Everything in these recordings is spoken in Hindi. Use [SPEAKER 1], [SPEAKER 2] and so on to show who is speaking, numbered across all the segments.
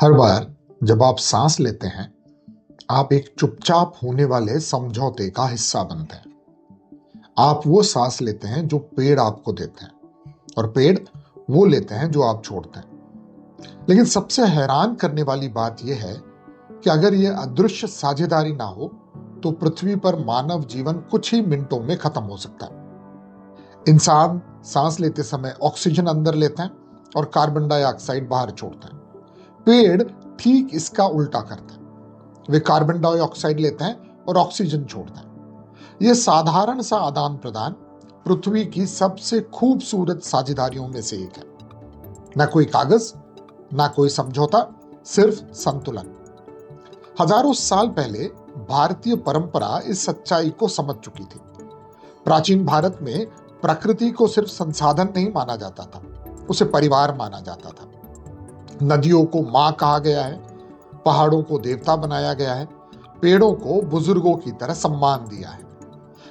[SPEAKER 1] हर बार जब आप सांस लेते हैं, आप एक चुपचाप होने वाले समझौते का हिस्सा बनते हैं। आप वो सांस लेते हैं जो पेड़ आपको देते हैं, और पेड़ वो लेते हैं जो आप छोड़ते हैं। लेकिन सबसे हैरान करने वाली बात यह है कि अगर यह अदृश्य साझेदारी ना हो, तो पृथ्वी पर मानव जीवन कुछ ही मिनटों में खत्म हो सकता है। इंसान सांस लेते समय ऑक्सीजन अंदर लेते हैं और कार्बन डाइऑक्साइड बाहर छोड़ते हैं। पेड़ ठीक इसका उल्टा करते हैं। वे कार्बन डाइऑक्साइड लेते हैं और ऑक्सीजन छोड़ते हैं। यह साधारण सा आदान प्रदान पृथ्वी की सबसे खूबसूरत साझेदारियों में से एक है। न कोई कागज, न कोई समझौता, सिर्फ संतुलन। हजारों साल पहले भारतीय परंपरा इस सच्चाई को समझ चुकी थी। प्राचीन भारत में प्रकृति को सिर्फ संसाधन नहीं माना जाता था, उसे परिवार माना जाता था। नदियों को मां कहा गया है, पहाड़ों को देवता बनाया गया है, पेड़ों को बुजुर्गों की तरह सम्मान दिया है।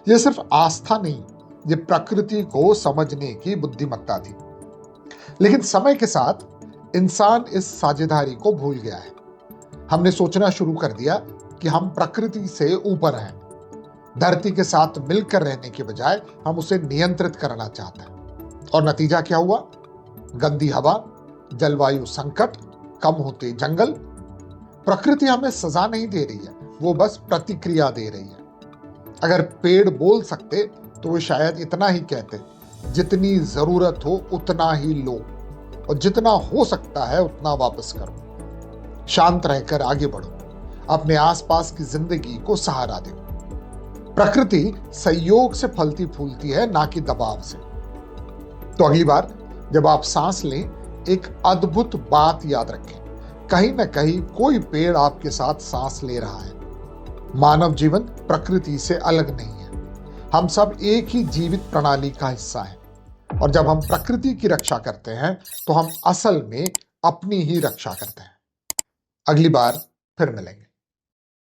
[SPEAKER 1] यह सिर्फ आस्था नहीं, यह प्रकृति को समझने की बुद्धिमत्ता थी। लेकिन समय के साथ इंसान इस साझेदारी को भूल गया है। हमने सोचना शुरू कर दिया कि हम प्रकृति से ऊपर हैं। धरती के साथ मिलकर रहने के बजाय हम उसे नियंत्रित करना चाहते हैं। और नतीजा क्या हुआ? गंदी हवा, जलवायु संकट, कम होते जंगल। प्रकृति हमें सजा नहीं दे रही है, वो बस प्रतिक्रिया दे रही है। अगर पेड़ बोल सकते तो वे शायद इतना ही कहते, जितनी जरूरत हो उतना ही लो, और जितना हो सकता है उतना वापस करो। शांत रहकर आगे बढ़ो, अपने आसपास की जिंदगी को सहारा दो। प्रकृति संयोग से फलती फूलती है, ना कि दबाव से। तो अगली बार जब आप सांस लें, एक अद्भुत बात याद रखें, कहीं ना कहीं कोई पेड़ आपके साथ सांस ले रहा है। मानव जीवन प्रकृति से अलग नहीं है। हम सब एक ही जीवित प्रणाली का हिस्सा हैं। और जब हम प्रकृति की रक्षा करते हैं, तो हम असल में अपनी ही रक्षा करते हैं। अगली बार फिर मिलेंगे।